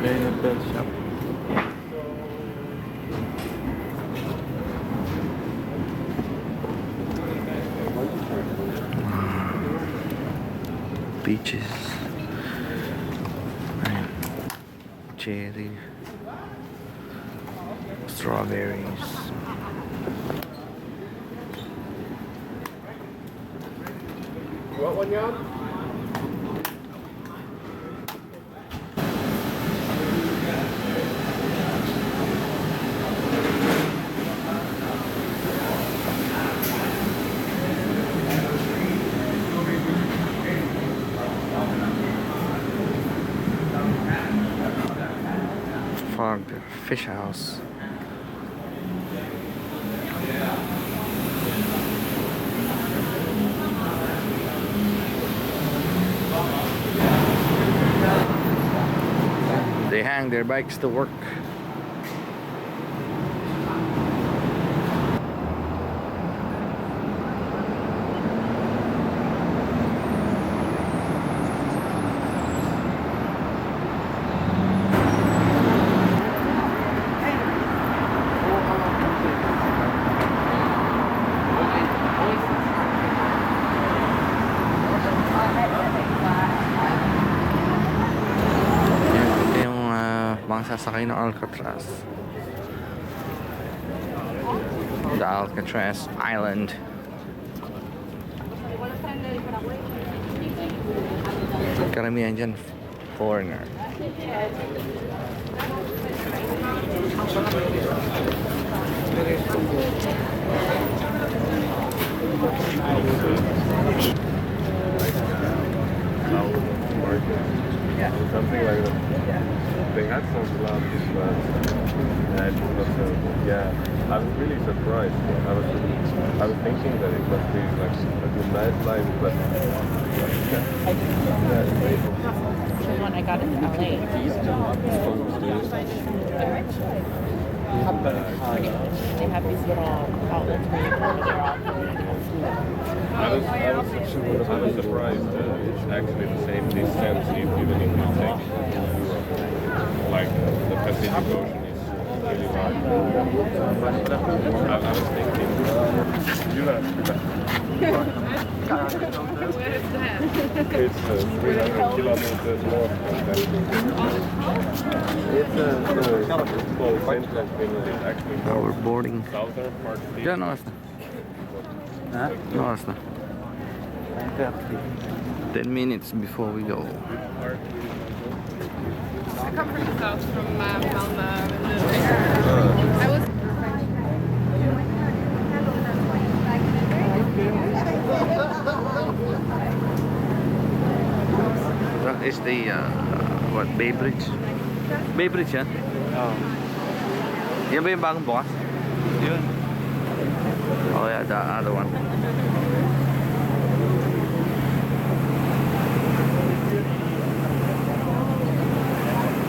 Leonard Bell Shop. Peaches. Ayan. Cherry. Strawberries. You want one, Jan? Fog Fish House. They hang their bikes to work. Ito yung mga sasakay ng Alcatraz. The Alcatraz Island. Karamihan dyan foreigner. Something like that. They had some clubs, but it was not so. Yeah, I was really surprised. I was thinking that it must be like a good nightlife, but When I got into LA, they have these little outlets where you go to their I was surprised that it's actually the same distance even if you take it to Europe. Like the Pacific Ocean is really hard. I was thinking, it's 300 kilometers north from that. It's called Central Finland. It's actually Now we're boarding. southern part of Yeah, no, oras na. No, oras na. 10 minutes before we go. I come from the south, from Malmö. I was. That is the, what, Bay Bridge? Bay Bridge yan? Oh, Yan ba yung bagong bukas? yun. Oh yeah, the other one.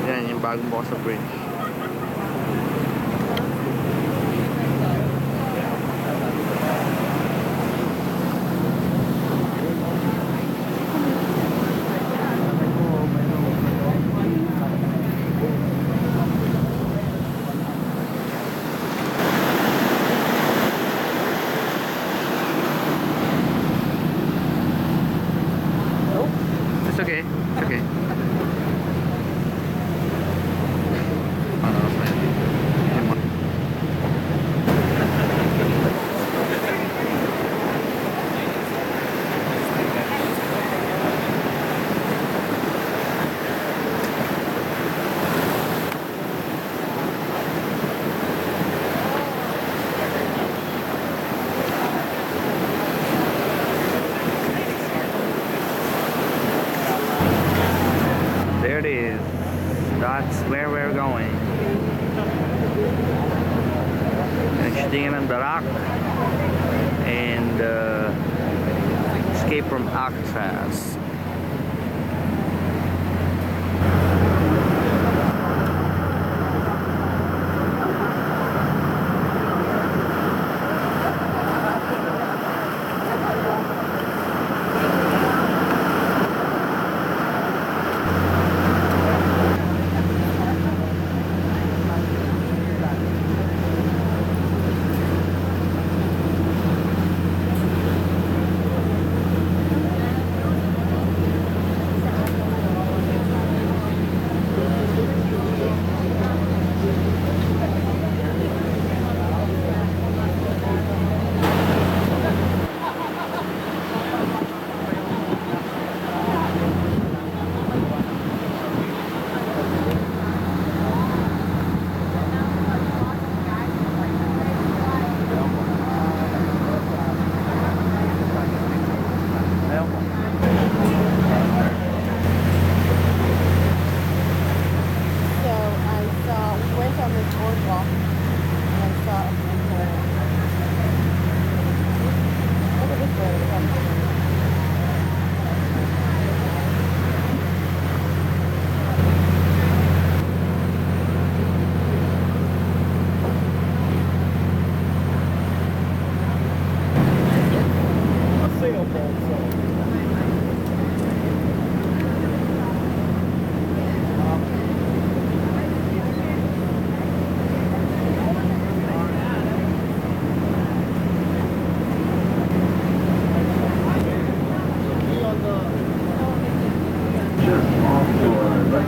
Yan, yung bagong bukas sa bridge. It's okay. It's okay. There it is. That's where we're going. Exiting ng Darak and escape from Alcatraz.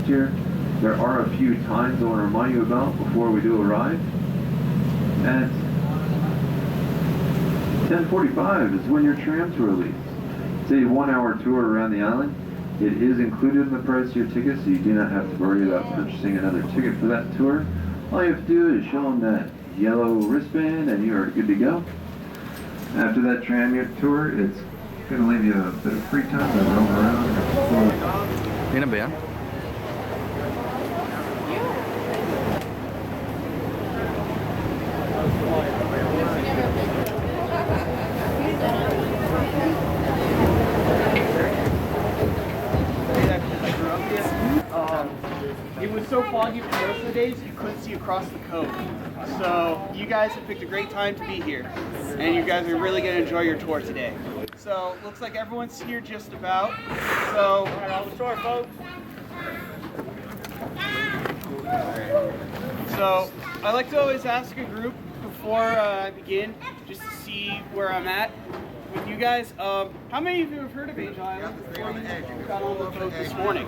Here, there are a few times I want to remind you about before we do arrive. At 10:45 is when your trams are released. It's a 1-hour tour around the island. It is included in the price of your ticket, so you do not have to worry about purchasing another ticket for that tour. All you have to do is show them that yellow wristband and you are good to go. After that tram tour, it's going to leave you a bit of free time to roam around. Yan na ba yan? It was so foggy for most of the days you couldn't see across the cove. So you guys have picked a great time to be here, and you guys are really going to enjoy your tour today. So looks like everyone's here just about. So on the tour, folks. So I like to always ask a group before I begin, just to see where I'm at with you guys. How many of you have heard of Angel Island before you got on the boat this morning?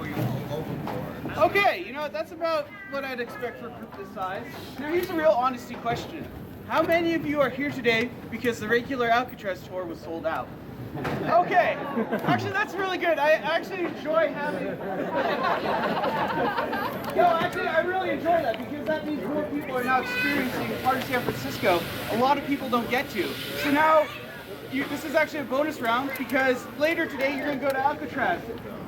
Okay, you know, that's about what I'd expect for a group this size. Now here's a real honesty question. How many of you are here today because the regular Alcatraz tour was sold out? Okay, actually that's really good. I actually enjoy having... actually I really enjoy that because that means more people are now experiencing part of San Francisco. A lot of people don't get to. So now, this is actually a bonus round because later today you're going to go to Alcatraz.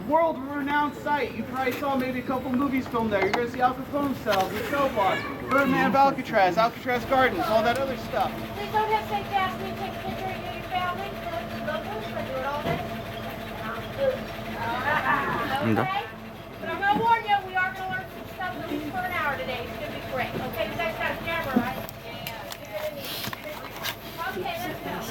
World-renowned site. You probably saw maybe a couple movies filmed there. You're going to see Al Capone cells, the cell block, Birdman of Alcatraz, Alcatraz Gardens, all that other stuff. Please don't hesitate to ask me to take a picture of you and your family. Locals, I do it all day. Okay? But I'm going to warn you, we are going to learn some stuff at least for an hour today. It's going to be great. Okay, you guys got a camera, right? Yeah. Okay, let's go.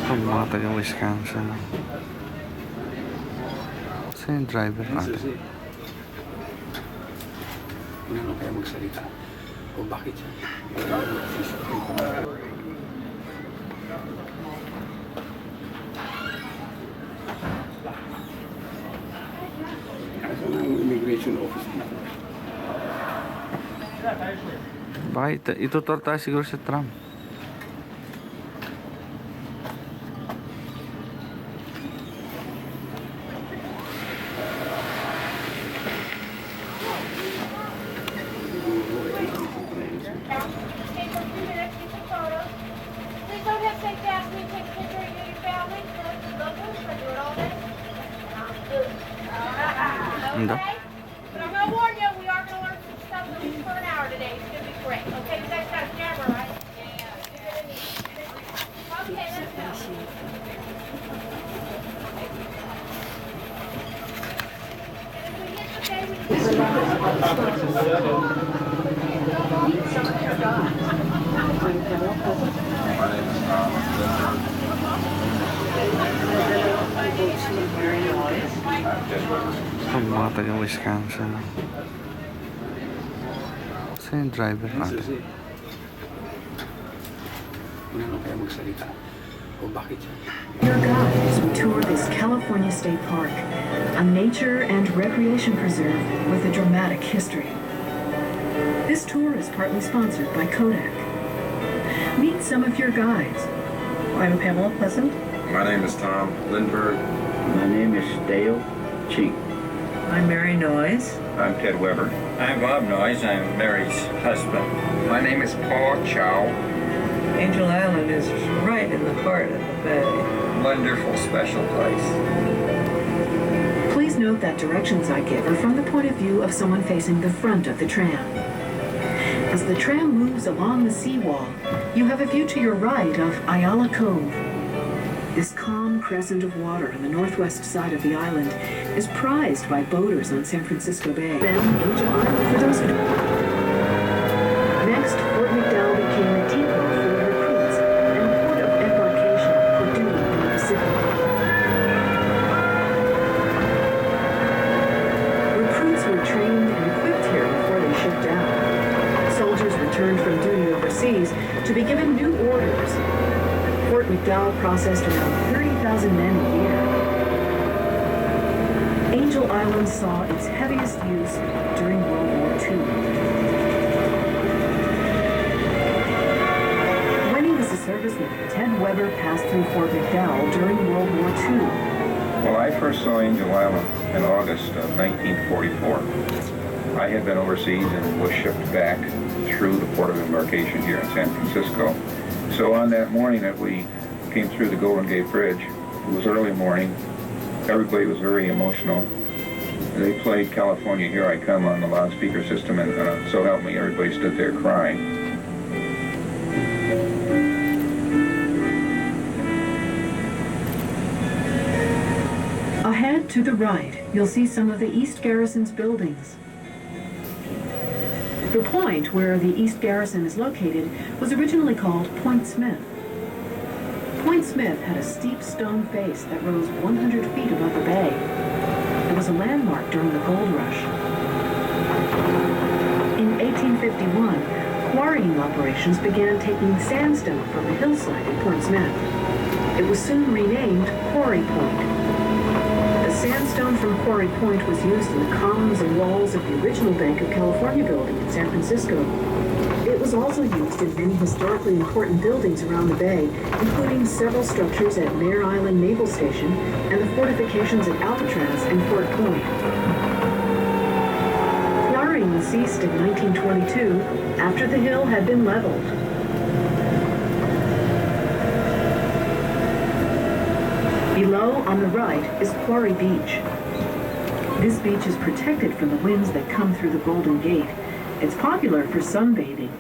Ito mga taga Wisconsin. Saan yung driver natin? Ano kaya magsalita? O bakit siya? Immigration office dito. Bakit? Itutur tayo siguro sa tram. Okay? But I'm going to warn you, we are going to learn some stuff at least for an hour today. It's going to be great. Okay, you guys got a camera, right? Yeah. Okay, let's go. And if we get the day, we Meet some of your guys. Bring Camel Pleasant. My name is Tom Lindbergh. Very nice. Ito mga taga Wisconsin. Saan yung driver natin? Ano kaya magsalita? O bakit siya? Your guide as we tour this California State Park, a nature and recreation preserve with a dramatic history. This tour is partly sponsored by Kodak. Meet some of your guides. I'm Pamela Pleasant. My name is Tom Lindbergh. My name is Dale Cheek. I'm Mary Noyes. I'm Ted Weber. I'm Bob Noyes. I'm Mary's husband. My name is Paul Chow. Angel Island is right in the heart of the bay. Wonderful, special place. Please note that directions I give are from the point of view of someone facing the front of the tram. As the tram moves along the seawall, you have a view to your right of Ayala Cove. This calm crescent of water on the northwest side of the island is prized by boaters on San Francisco Bay. Then Angel Island for those who don't. Next, Fort McDowell became a depot for recruits and port of embarkation for duty in the Pacific. to be given new orders. Fort McDowell processed around 30,000 men a year. Angel Island saw its heaviest use during World War II. When he was a serviceman, Ted Weber passed through Fort McDowell during World War II. Well, I first saw Angel Island in August of 1944. I had been overseas and was shipped back through the port of embarkation here in San Francisco. So on that morning that we came through the Golden Gate Bridge, it was early morning. Everybody was very emotional. They played California Here I Come on the loudspeaker system, and so help me, everybody stood there crying. Ahead to the right, you'll see some of the East Garrison's buildings. The point where the East Garrison is located was originally called Point Smith. Point Smith had a steep stone face that rose 100 feet above the bay. It was a landmark during the gold rush. In 1851, quarrying operations began taking sandstone from the hillside at Point Smith. It was soon renamed Quarry Point. The sandstone from Quarry Point was used in the columns and walls of the original Bank of California building in San Francisco. It was also used in many historically important buildings around the bay, including several structures at Mare Island Naval Station and the fortifications at Alcatraz and Fort Point. Quarrying ceased in 1922 after the hill had been leveled. Below, on the right, is Quarry Beach. This beach is protected from the winds that come through the Golden Gate. It's popular for sunbathing.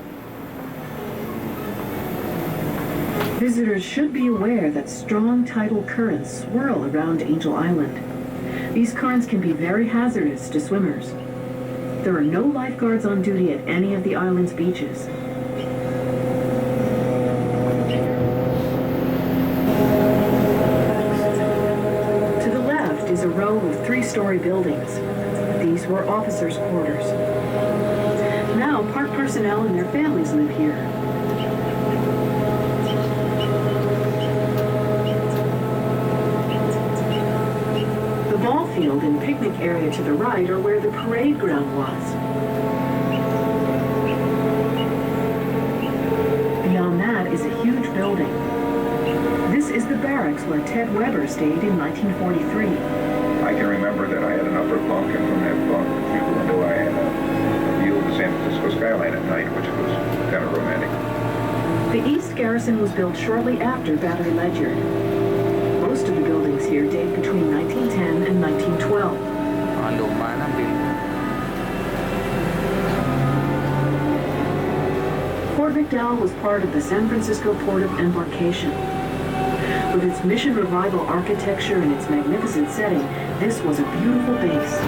Visitors should be aware that strong tidal currents swirl around Angel Island. These currents can be very hazardous to swimmers. There are no lifeguards on duty at any of the island's beaches. A row of three-story buildings. These were officers' quarters. Now, park personnel and their families live here. The ball field and picnic area to the right are where the parade ground was. Beyond that is a huge building. This is the barracks where Ted Weber stayed in 1943. I can remember that I had an upper bunk, and from that bunk through the window I had a view of the San Francisco skyline at night, which was kind of romantic. The East Garrison was built shortly after Battery Ledyard. Most of the buildings here date between 1910 and 1912. Fort McDowell was part of the San Francisco Port of Embarkation. With its mission revival architecture and its magnificent setting, this was a beautiful base.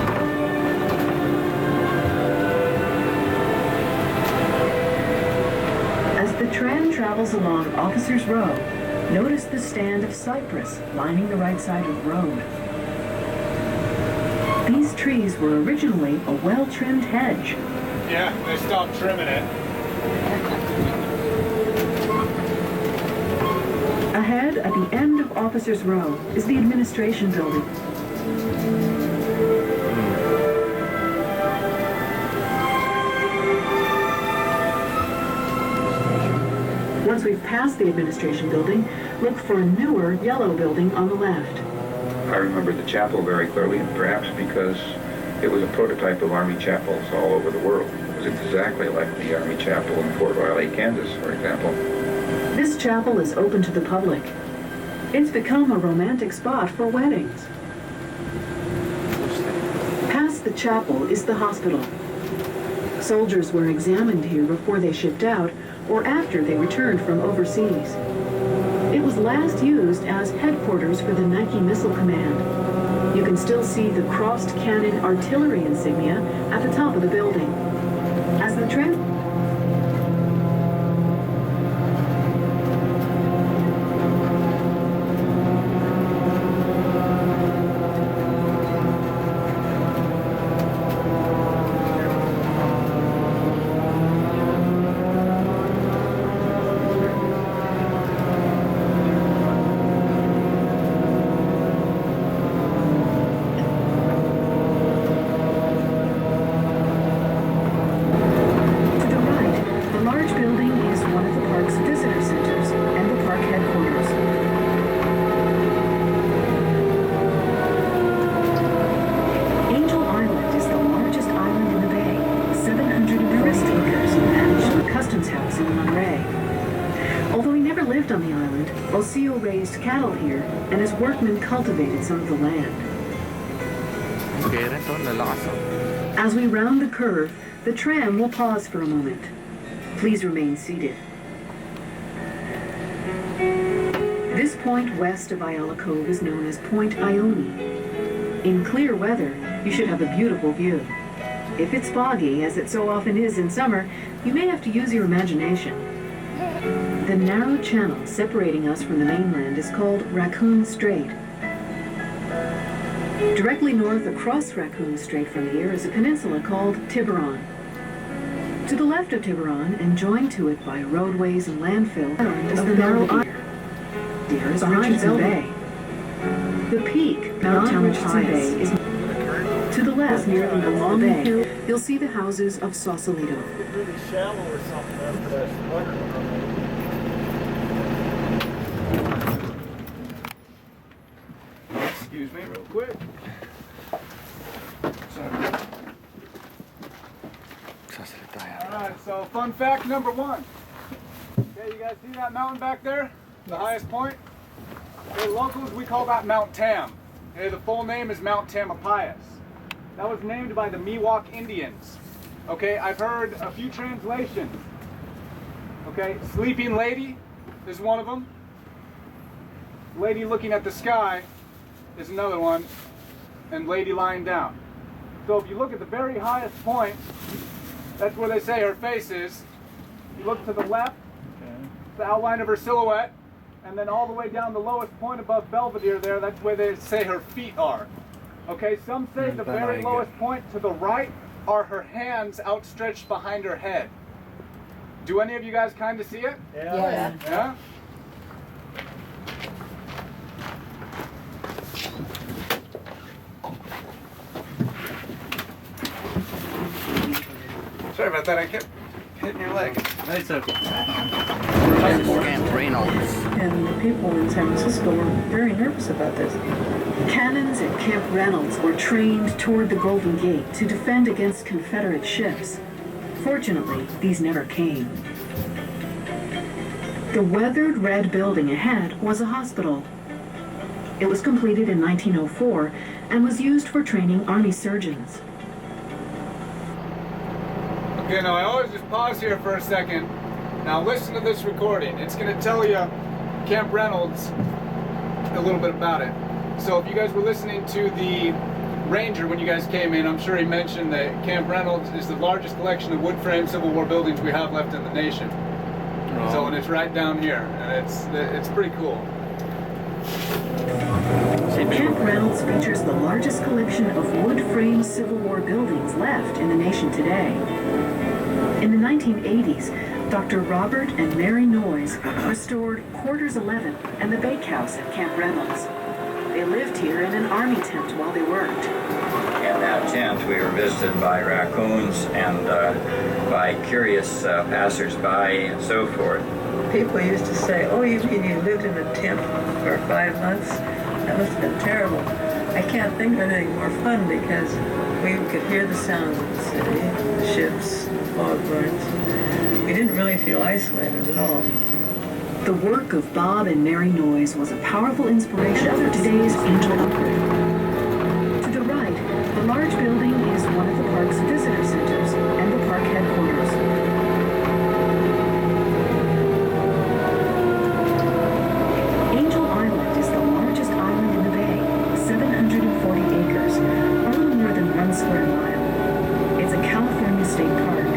As the tram travels along Officers Row, notice the stand of cypress lining the right side of the road. These trees were originally a well-trimmed hedge. Yeah, they stopped trimming it. Ahead, at the end of Officers Row, is the administration building. Once we've passed the administration building, look for a newer yellow building on the left. I remember the chapel very clearly, and perhaps because it was a prototype of Army chapels all over the world. It was exactly like the Army chapel in Fort Riley, Kansas, for example. This chapel is open to the public. It's become a romantic spot for weddings. Past the chapel is the hospital. Soldiers were examined here before they shipped out or after they returned from overseas. It was last used as headquarters for the Nike Missile Command. You can still see the crossed cannon artillery insignia at the top of the building. As the tram and his workmen cultivated some of the land. Kaya ito, lalasa. As we round the curve, the tram will pause for a moment. Please remain seated. This point west of Ayala Cove is known as Point Ione. In clear weather, you should have a beautiful view. If it's foggy, as it so often is in summer, you may have to use your imagination. The narrow channel separating us from the mainland is called Raccoon Strait. Directly north across Raccoon Strait from here is a peninsula called Tiburon. To the left of Tiburon, and joined to it by roadways and landfill, is the narrow island. There is Richardson Bay. The peak, Mount Richardson Bay, is to the left near the long bay. You'll see the houses of Sausalito. Really shallow or something after that water. Excuse me real quick. Alright, so fun fact number 1. Okay, you guys see that mountain back there? The highest point? Okay, locals, we call that Mount Tam. Okay, the full name is Mount Tamalpais. That was named by the Miwok Indians. Okay, I've heard a few translations. Okay, Sleeping Lady is one of them. Lady Looking at the Sky is another one. And Lady Lying Down. So if you look at the very highest point, that's where they say her face is. You look to the left, the outline of her silhouette, and then all the way down the lowest point above Belvedere there, that's where they say her feet are. Okay, some say the very lowest point to the right are her hands outstretched behind her head. Do any of you guys kind of see it? Yeah. Yeah? Sorry about that, I kept hitting your leg. It's okay. Camp Reynolds. And the people in San Francisco were very nervous about this. Cannons at Camp Reynolds were trained toward the Golden Gate to defend against Confederate ships. Fortunately, these never came. The weathered red building ahead was a hospital. It was completed in 1904 and was used for training Army surgeons. Okay, now I always just pause here for a second. Now listen to this recording. It's going to tell you Camp Reynolds a little bit about it. So if you guys were listening to the ranger when you guys came in, I'm sure he mentioned that Camp Reynolds is the largest collection of wood frame Civil War buildings we have left in the nation. Oh. So, and it's right down here, and it's pretty cool. Camp Reynolds features the largest collection of wood frame Civil War buildings left in the nation today. In the 1980s, Dr. Robert and Mary Noyes restored Quarters 11 and the Bakehouse at Camp Reynolds. They lived here in an army tent while they worked. In that tent, we were visited by raccoons and by curious passers-by and so forth. People used to say, "Oh, you mean you lived in a tent for 5 months? That must have been terrible." I can't think of anything more fun because we could hear the sounds of the city, the ships, the foghorns. We didn't really feel isolated at all. The work of Bob and Mary Noyes was a powerful inspiration for today's Angel Upgrade. To the right, the large building is one of the park's visitor centers and the park headquarters. Angel Island is the largest island in the bay, 740 acres, a little more than 1 square mile. It's a California state park.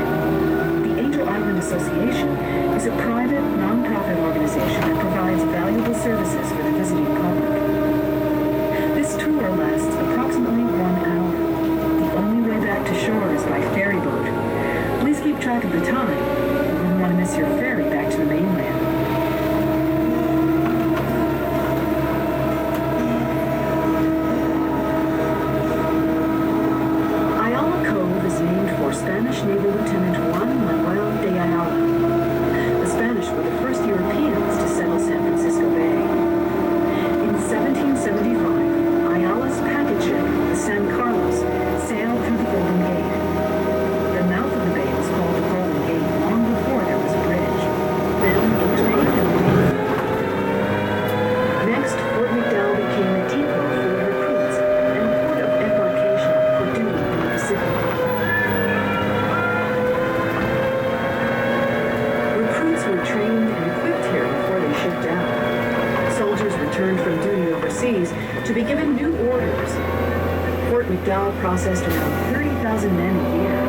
The Angel Island Association is a private, non-profit organization that provides valuable services for the visiting public. This tour lasts approximately 1 hour. The only way back to shore is by ferry boat. Please keep track of the overseas to be given new orders. Fort McDowell processed around 30,000 men a year.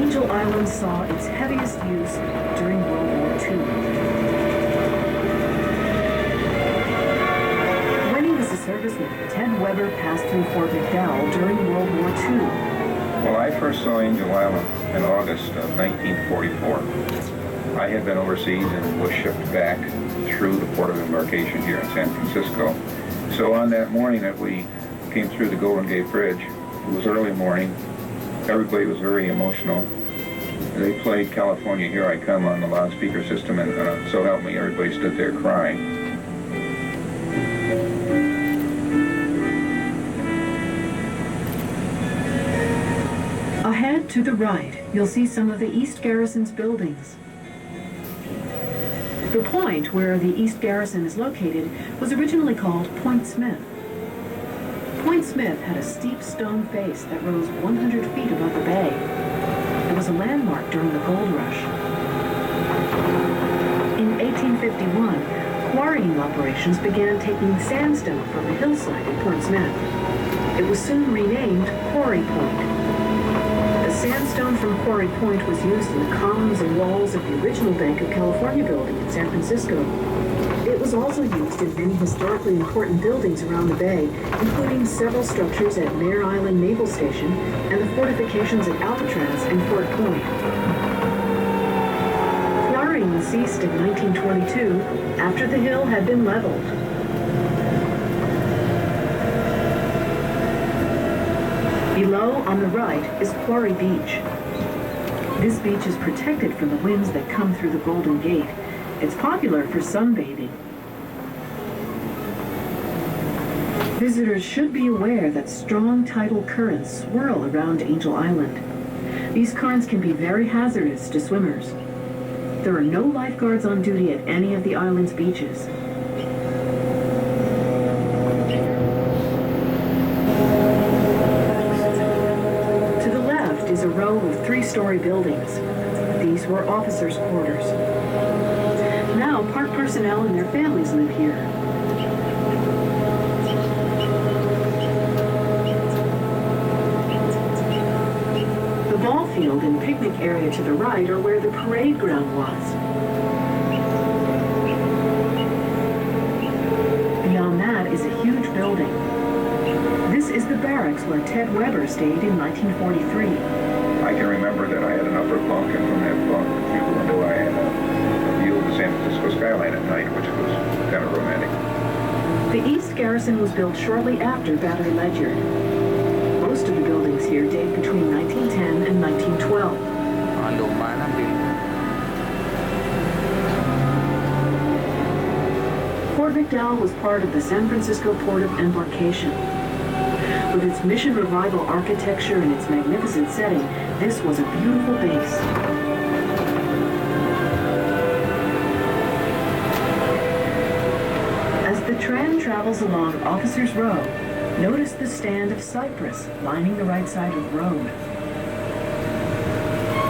Angel Island saw its heaviest use during World War II. When he was a serviceman, Ted Weber passed through Fort McDowell during World War II. Well, I first saw Angel Island in August of 1944. I had been overseas and was shipped back through the port of embarkation here in San Francisco. So on that morning that we came through the Golden Gate Bridge, it was early morning, everybody was very emotional. They played California Here I Come on the loudspeaker system, and so help me, everybody stood there crying. Ahead to the right, you'll see some of the East Garrison's buildings. The point where the East Garrison is located was originally called Point Smith. Point Smith had a steep stone face that rose 100 feet above the bay. It was a landmark during the gold rush. In 1851, quarrying operations began taking sandstone from the hillside at Point Smith. It was soon renamed Quarry Point. The sandstone from Quarry Point was used in the columns and walls of the original Bank of California building in San Francisco. It was also used in many historically important buildings around the bay, including several structures at Mare Island Naval Station and the fortifications at Alcatraz and Fort Point. Quarrying ceased in 1922 after the hill had been leveled. Below, on the right, is Quarry Beach. This beach is protected from the winds that come through the Golden Gate. It's popular for sunbathing. Visitors should be aware that strong tidal currents swirl around Angel Island. These currents can be very hazardous to swimmers. There are no lifeguards on duty at any of the island's beaches. Is a row of 3-story buildings. These were officers' quarters. Now, park personnel and their families live here. The ball field and picnic area to the right are where the parade ground was. Beyond that is a huge building. This is the barracks where Ted Weber stayed in 1943. I can remember that I had an upper bunk, and from that bunk through the window I had a view of the San Francisco skyline at night, which was kind of romantic. The East Garrison was built shortly after Battery Ledyard. Most of the buildings here date between 1910 and 1912. Fort McDowell was part of the San Francisco Port of Embarkation. With its mission revival architecture and its magnificent setting, this was a beautiful base. As the tram travels along Officers Row, notice the stand of cypress lining the right side of the road.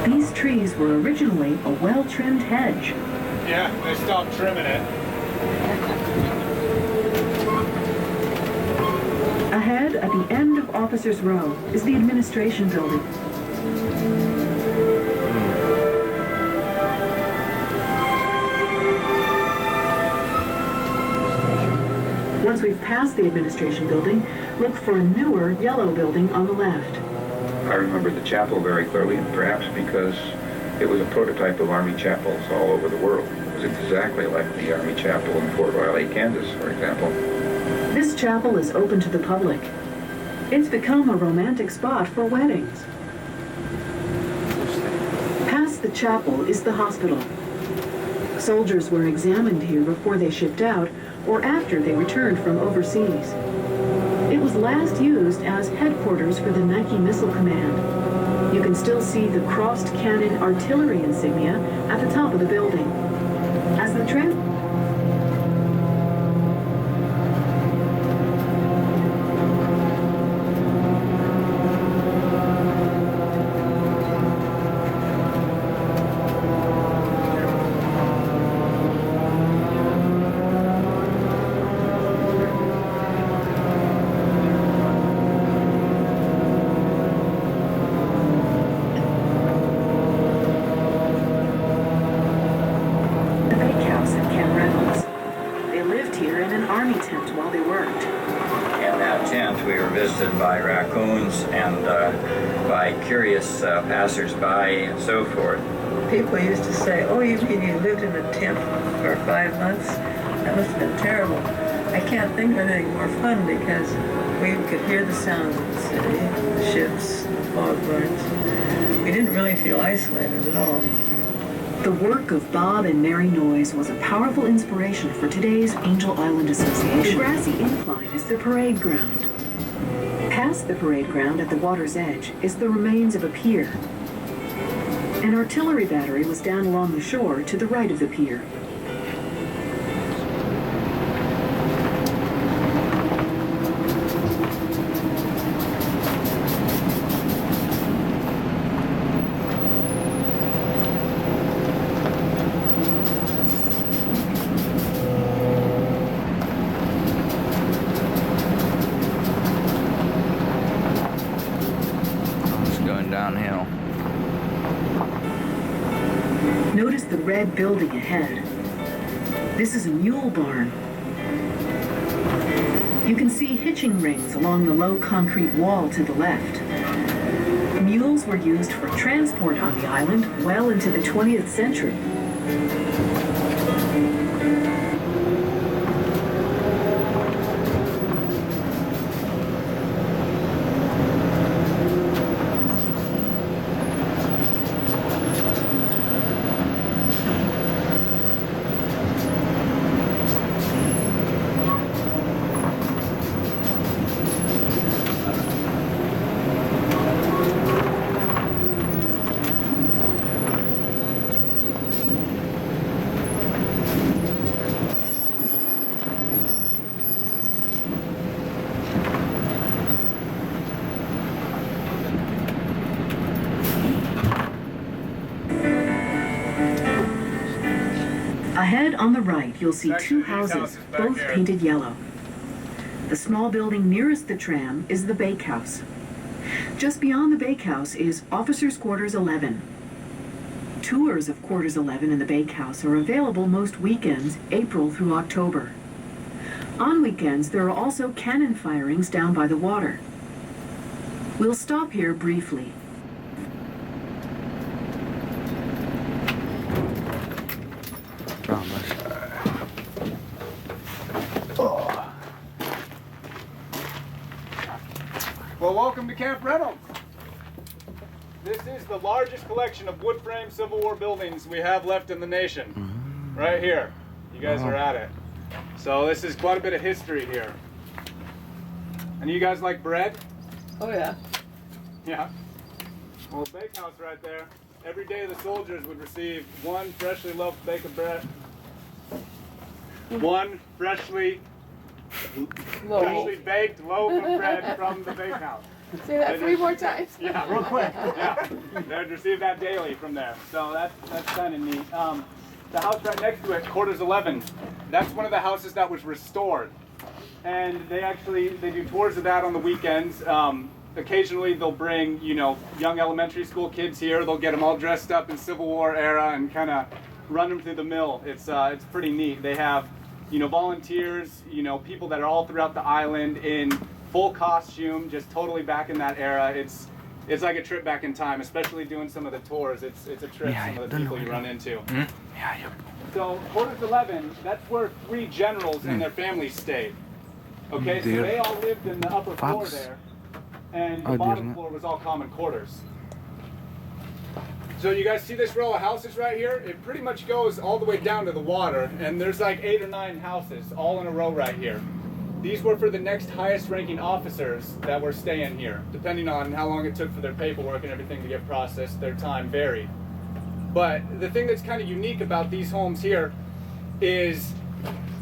These trees were originally a well-trimmed hedge. Yeah, they stopped trimming it. Ahead, at the end of Officers Row, is the administration building. Once we've passed the administration building, look for a newer yellow building on the left. I remember the chapel very clearly, and perhaps because it was a prototype of Army chapels all over the world. It was exactly like the Army chapel in Fort Riley, Kansas, for example. This chapel is open to the public. It's become a romantic spot for weddings. Past the chapel is the hospital. Soldiers were examined here before they shipped out or after they returned from overseas. It was last used as headquarters for the Nike Missile Command. You can still see the crossed cannon artillery insignia at the top of the building. As the tram tent while they worked. In that tent, we were visited by raccoons and by curious passers-by and so forth. People used to say, oh, you mean you lived in a tent for 5 months? That must have been terrible. I can't think of anything more fun because we could hear the sounds of the city, the ships, the foghorns. We didn't really feel isolated at all. The work of Bob and Mary Noyes was a powerful inspiration for today's Angel Island Association. The grassy incline is the parade ground. Past the parade ground at the water's edge is the remains of a pier. An artillery battery was down along the shore to the right of the pier. Downhill. Notice the red building ahead. This is a mule barn. You can see hitching rings along the low concrete wall to the left. Mules were used for transport on the island well into the 20th century. Ahead on the right, you'll see two houses, both painted yellow. The small building nearest the tram is the bakehouse. Just beyond the bakehouse is Officers' Quarters 11. Tours of Quarters 11 and the bakehouse are available most weekends, April through October. On weekends, there are also cannon firings down by the water. We'll stop here briefly. Well, welcome to Camp Reynolds. This is the largest collection of wood frame Civil War buildings we have left in the nation. Right here. You guys are at it. So this is quite a bit of history here. And you guys like bread? Oh yeah. Yeah. Well, bakehouse right there. Every day the soldiers would receive one freshly loafed bake of bread. One freshly baked loaf of bread from the bakehouse. Say that 3 more times. Yeah, real quick. Yeah, they'd receive that daily from there. So that's kind of neat. The house right next to it, Quarters 11, that's one of the houses that was restored. And they do tours of that on the weekends. Occasionally they'll bring, young elementary school kids here. They'll get them all dressed up in Civil War era and kind of run them through the mill. It's pretty neat. They have, volunteers, people that are all throughout the island in full costume, just totally back in that era. It's like a trip back in time, especially doing some of the tours. It's a trip, some of the people you run into. So Quarters 11, that's where 3 generals and their families stayed. Okay, so they all lived in the upper floor there, and the bottom floor was all common quarters. So you guys see this row of houses right here? It pretty much goes all the way down to the water, and there's like 8 or 9 houses all in a row right here. These were for the next highest ranking officers that were staying here. Depending on how long it took for their paperwork and everything to get processed, their time varied. But the thing that's kind of unique about these homes here is,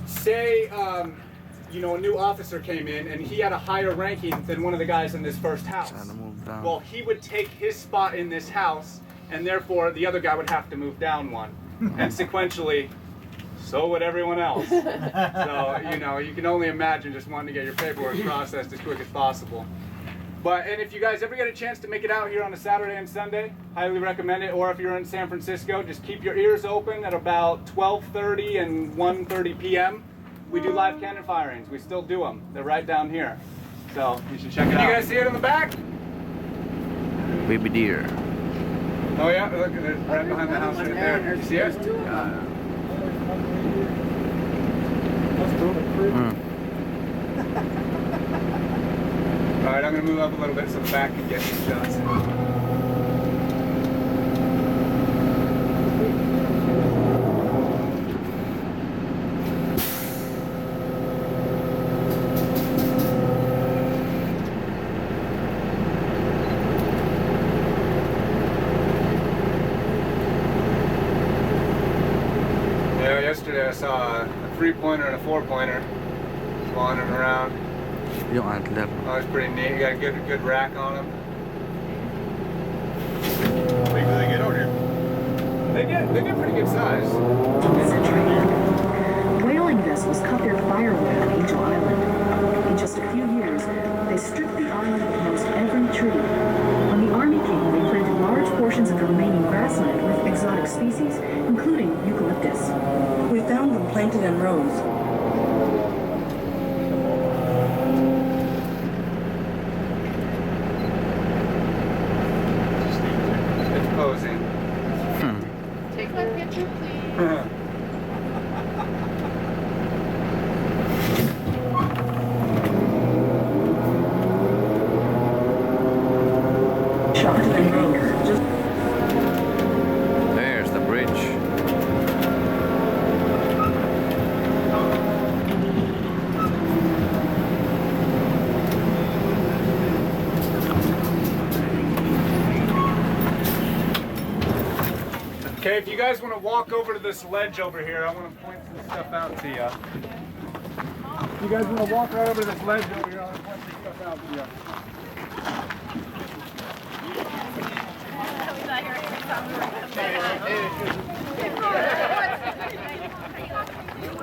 say, a new officer came in and he had a higher ranking than one of the guys in this first house. Well, he would take his spot in this house, and therefore the other guy would have to move down one. And sequentially, so would everyone else. So, you can only imagine just wanting to get your paperwork processed as quick as possible. And if you guys ever get a chance to make it out here on a Saturday and Sunday, highly recommend it. Or if you're in San Francisco, just keep your ears open at about 12:30 and 1:30 p.m. we do live cannon firings. We still do them. They're right down here. So you should check it out. You guys see it in the back? Baby deer. Oh yeah, look, it's right behind the house right there. You see it? All right, I'm gonna move up a little bit so the back can get these shots. Yesterday I saw a 3-pointer and a 4-pointer wandering around. Yung antler. Oh, it's pretty neat. You got a good rack on them. How big do they get over here? They get pretty good size. Whaling vessels cut their firewood on Angel Island. In just a few years, they stripped the island of almost every tree. On the Army King, they planted large portions of the remaining grassland with exotic species, including eucalyptus. We found them planted in rows. It's posing. Take my picture, please. There's the bridge. Okay, if you guys want to walk over to this ledge over here, I want to point some stuff out to you. If you guys want to walk right over to this ledge over here, I want to point some stuff out to you.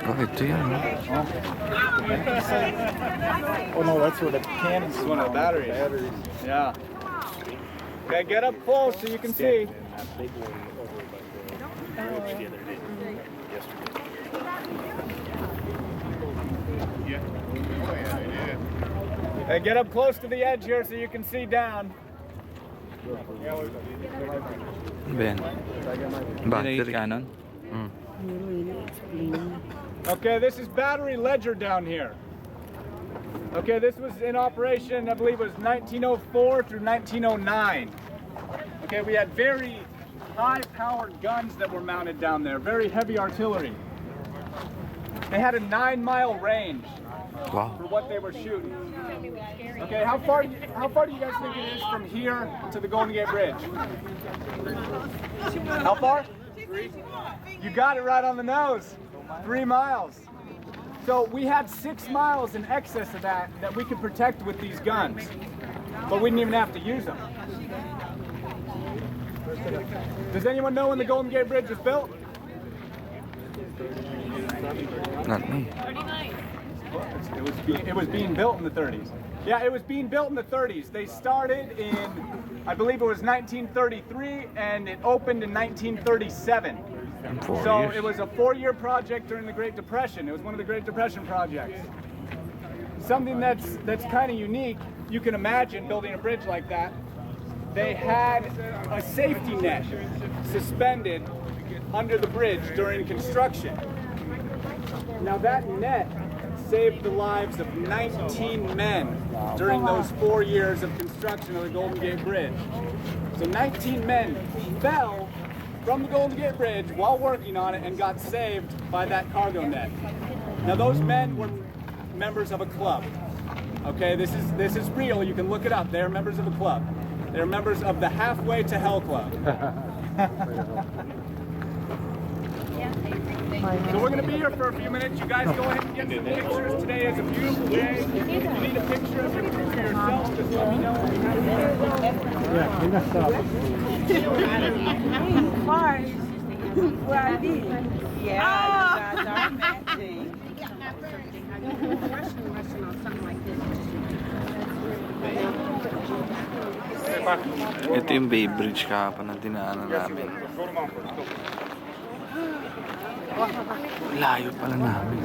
Oh, ito yan. Oh no, that's where the cannons. This is one of the batteries. Yeah. Okay, get up close so you can see. Hey, get up close to the edge here so you can see down. Ben. Battery. Cannon. Okay, this is Battery Ledger down here. Okay, this was in operation, I believe it was 1904 through 1909. Okay, we had very high-powered guns that were mounted down there, very heavy artillery. They had a 9-mile range for what they were shooting. Okay, how far do you guys think it is from here to the Golden Gate Bridge? How far? You got it right on the nose. 3 miles. So we had 6 miles in excess of that we could protect with these guns, but we didn't even have to use them. Does anyone know when the Golden Gate Bridge was built? Not me. It was being built in the 30s. Yeah, it was being built in the 30s. They started in, I believe it was 1933, and it opened in 1937. So it was a 4-year project during the Great Depression. It was one of the Great Depression projects. Something that's kind of unique, you can imagine building a bridge like that. They had a safety net suspended under the bridge during construction. Now that net saved the lives of 19 men during those 4 years of construction of the Golden Gate Bridge. So 19 men fell from the Golden Gate Bridge while working on it and got saved by that cargo net. Now those men were members of a club. Okay, this is real, you can look it up. They're members of a club. They're members of the Halfway to Hell Club. So we're going to be here for a few minutes. You guys go ahead and get some pictures. Today is a beautiful day. If you need a picture of yourself, just let me know. Yeah, we messed up. Yeah, you guys are matching. Ito yung Bay Bridge kahapon na dinaanan namin. Layo pala namin.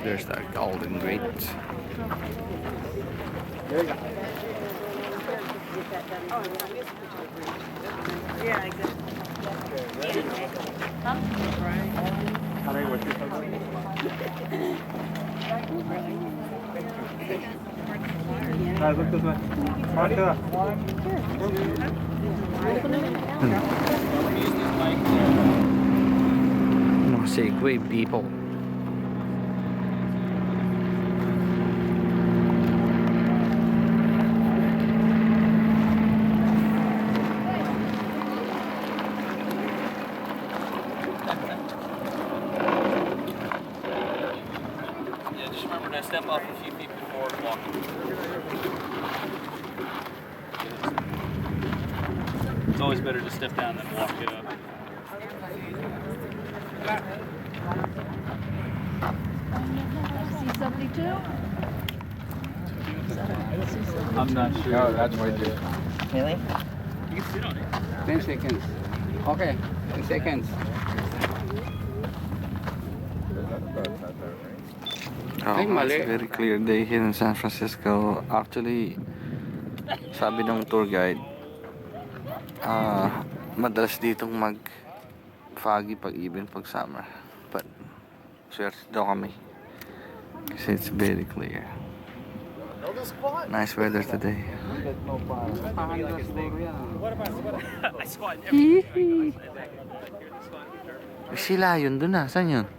There's the Golden Gate. Yeah, exactly. Guys, look this way. Martha. No Segway people. Yeah, just remember to step off a few feet before walking. It's always better to step down than walk it up. C-72? I'm not sure. No, that's what it is. Really? You can sit on it. 10 seconds. Okay, 10 seconds. Oh, it's a very clear day here in San Francisco. Actually, sabi ng tour guide, madalas ditong mag-foggy pag-even pag summer. But, swerte daw kami. Kasi it's very clear. Nice weather today. I squat in Hihi. Sila yun dun ah. Saan yun?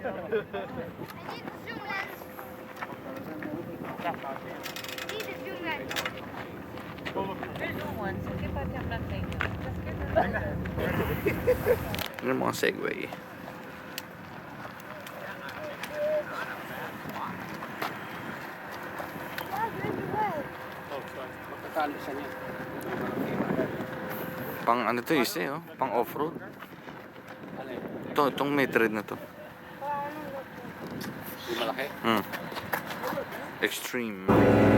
Ano mga Segway? Pang ano to isa oh, pang off-road. Itong may tread na to. Malaki. Extreme.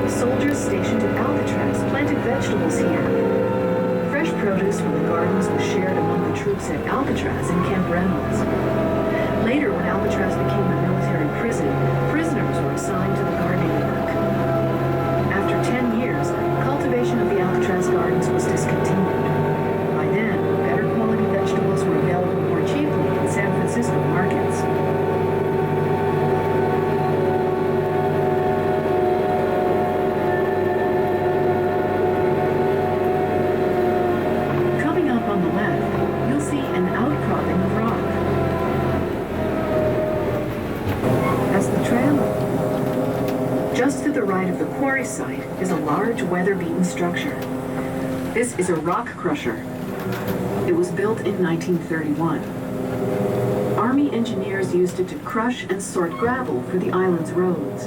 Soldiers stationed at Alcatraz planted vegetables here. Fresh produce from the gardens was shared among the troops at Alcatraz and Camp Reynolds. Later, when Alcatraz became a military prison, prisoners were assigned to the gardening work. After 10 years, cultivation of the Alcatraz gardens was discontinued. By then, better quality vegetables were available more cheaply in San Francisco markets. Coming up on the left, you'll see an outcropping of rock. As the tram, just to the right of the quarry site is a large weather-beaten structure. This is a rock crusher. It was built in 1931. Army engineers used it to crush and sort gravel for the island's roads.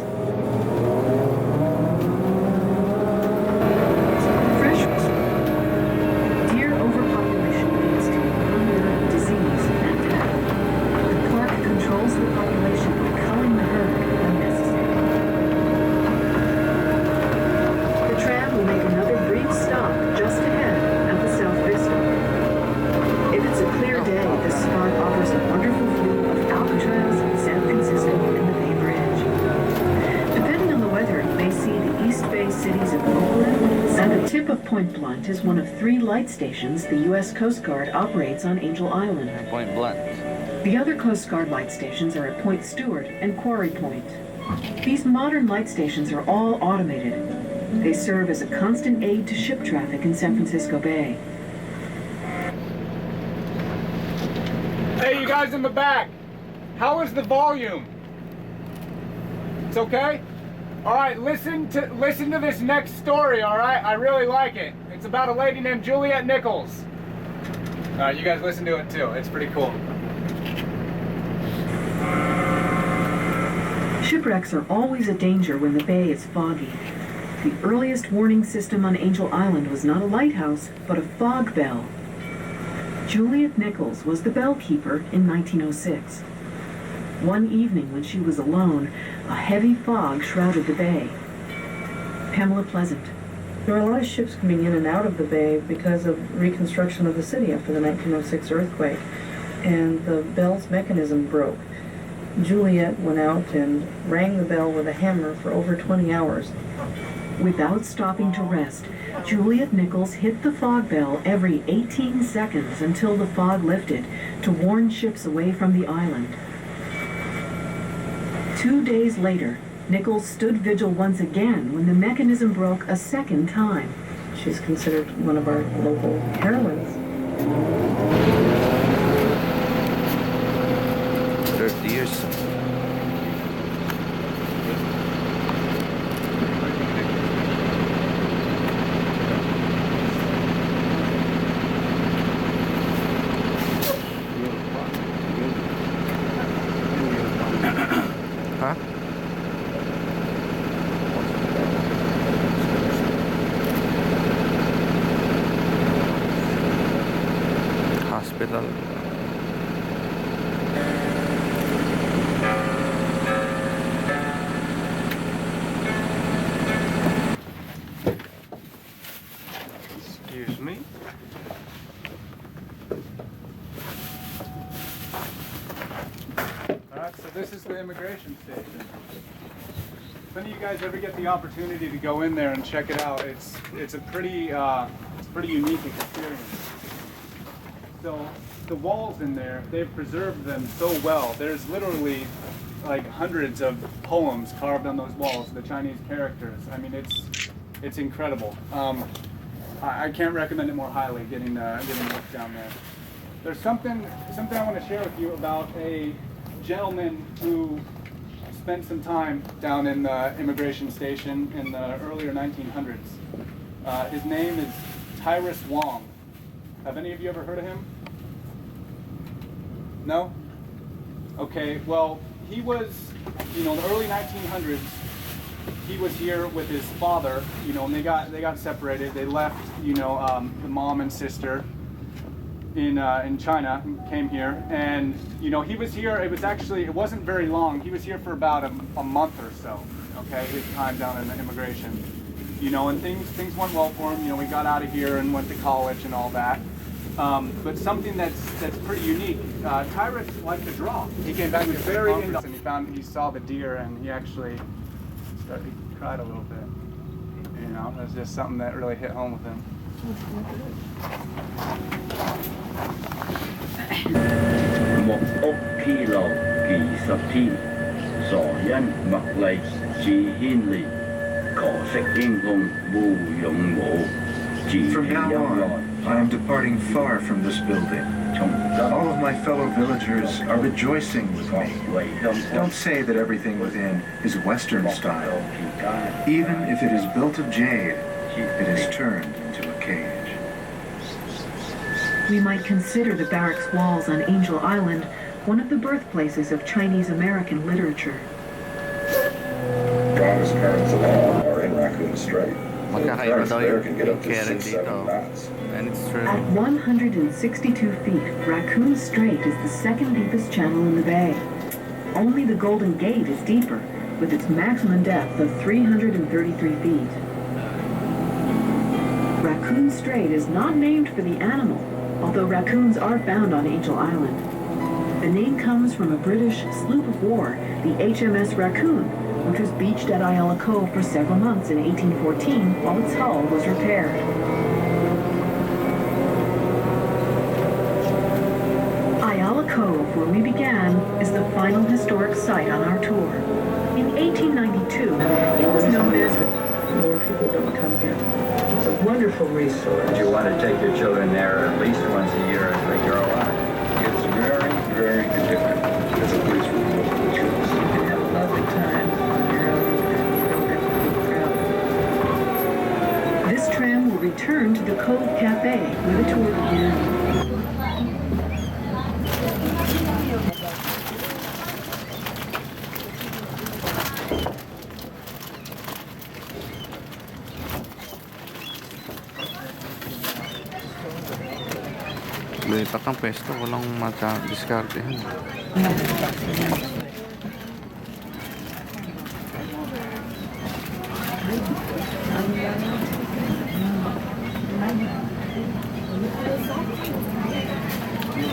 Fresh deer overpopulation leads to hunger, disease, and death. The park controls the population by culling the herd when necessary. The tram will make another brief stop just ahead at the South Vista. If it's a clear day, this spot offers a wonderful view of Alcatraz, San Francisco, and the Bay Bridge. Depending on the weather, you may see the East Bay cities of Oakland, and the tip of Point Blunt is one of 3 light stations the U.S. Coast Guard operates on Angel Island. Point Blunt. The other Coast Guard light stations are at Point Stewart and Quarry Point. These modern light stations are all automated. They serve as a constant aid to ship traffic in San Francisco Bay. Hey, you guys in the back, how is the volume? It's okay? All right, listen to this next story, all right? I really like it. It's about a lady named Juliet Nichols. All right, you guys listen to it too. It's pretty cool. Shipwrecks are always a danger when the bay is foggy. The earliest warning system on Angel Island was not a lighthouse, but a fog bell. Juliet Nichols was the bellkeeper in 1906. One evening when she was alone, a heavy fog shrouded the bay. Pamela Pleasant. There were a lot of ships coming in and out of the bay because of reconstruction of the city after the 1906 earthquake. and the bell's mechanism broke. Juliet went out and rang the bell with a hammer for over 20 hours. Without stopping to rest, Juliet Nichols hit the fog bell every 18 seconds until the fog lifted to warn ships away from the island. 2 days later, Nichols stood vigil once again when the mechanism broke a second time. She's considered one of our local heroines. 30 years. Huh? Hospital. Excuse me. Alright, so this is the immigration station. If any of you guys ever get the opportunity to go in there and check it out, it's a pretty unique experience. So the walls in there, they've preserved them so well. There's literally like hundreds of poems carved on those walls, the Chinese characters. I mean, it's incredible. I can't recommend it more highly, getting a look down there. There's something I want to share with you about a gentleman who spent some time down in the immigration station in the earlier 1900s. His name is Tyrus Wong. Have any of you ever heard of him? No? Okay, well, he was, in the early 1900s, he was here with his father, and they got separated. They left, the mom and sister in China, came here, and he was here. It wasn't very long. He was here for about a month or so. Okay, his time down in the immigration, and things went well for him. We got out of here and went to college and all that. But something that's pretty unique. Tyrus liked to draw. He came back with very into, and he saw the deer, and he actually he cried a little bit. It was just something that really hit home with him. Một ốc khi lầu kỳ sập thi, sỏ nhân mặc lầy chỉ hiên lì, khổ sách yên hùng bù dụng ngộ, chỉ From now on, I am departing far from this building. All of my fellow villagers are rejoicing with me. Don't say that everything within is Western style. Even if it is built of jade, it is turned into a cage. We might consider the barracks walls on Angel Island one of the birthplaces of Chinese American literature. Strongest currents of all are in Raccoon Strait. Magkakaiba daw yung Karen dito. And it's true. At 162 feet, Raccoon Strait is the second deepest channel in the bay. Only the Golden Gate is deeper, with its maximum depth of 333 feet. Raccoon Strait is not named for the animal, although raccoons are found on Angel Island. The name comes from a British sloop of war, the HMS Raccoon, which was beached at Ayala Cove for several months in 1814 while its hull was repaired. Ayala Cove, where we began, is the final historic site on our tour. In 1892, it was known as... More people don't come here. It's a wonderful resource. You want to take your children there at least once a year as they grow up. It's very, very different. It's a place for most of the children. You can have a lovely time on your own. This tram will return to the Cove Cafe, where the tour began. Lipat ng pwesto, walang mata-diskartehan.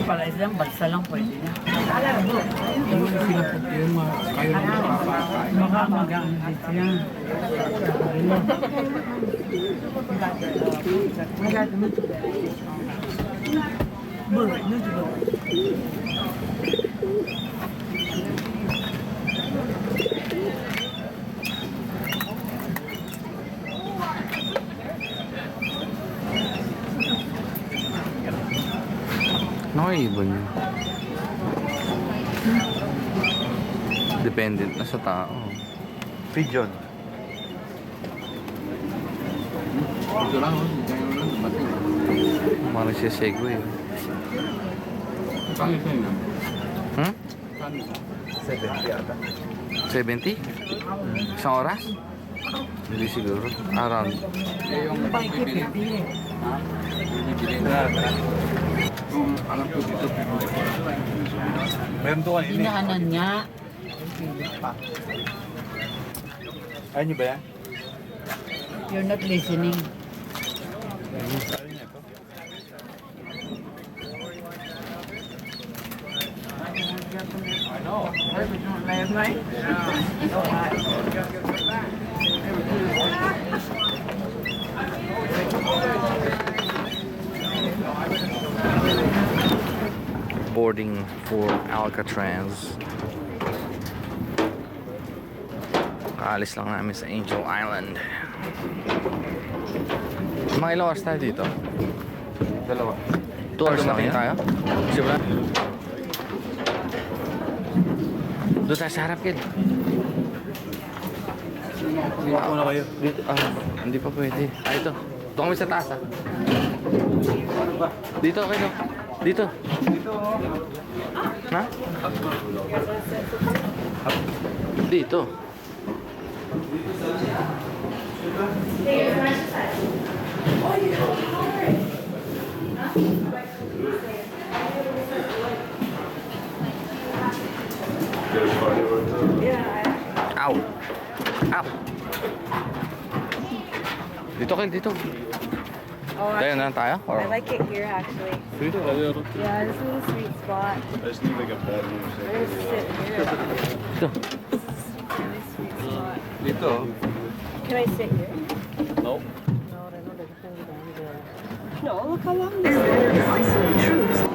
pala isang balsa lang pwede na. Yung sila po yung mga kayo lang makakakain. Baka magaan dito yan. Nakaibon yun. Dependent na sa tao. Pigeon. Ito lang, ganyan lang, dumating. Mga nagsisegue. Kami sa'yo na. Hmm? 70 ata. 70? Isang oras? Hindi siguro. Around. Yung bibili. Ha? Bibili na. Kung alam ko dito, bibili ko. Meron doon kanina. Dinaanan niya. Ayun niyo ba yan? You're not listening. I know. Last night? Boarding for Alcatraz. Kaalis lang namin sa Angel Island. Mga ilang oras tayo dito? 2 hours na tayo? Siguro? Doon tayo sa harap, kid. Iwan ko na kayo. Hindi pa pwede. Ito. Doon kami sa taas, ha? Dito, kayo. Dito. Ha? Dito. Ow. Ow. Dito kayo, dito. Oh, Tayo na tayo? Or? I like it here actually. Yeah, this is a sweet spot. I just need like a bedroom. I'm gonna sit here. Dito. Really sweet spot. Dito. Can I sit here? Nope. No, look how long this is. Isolated troops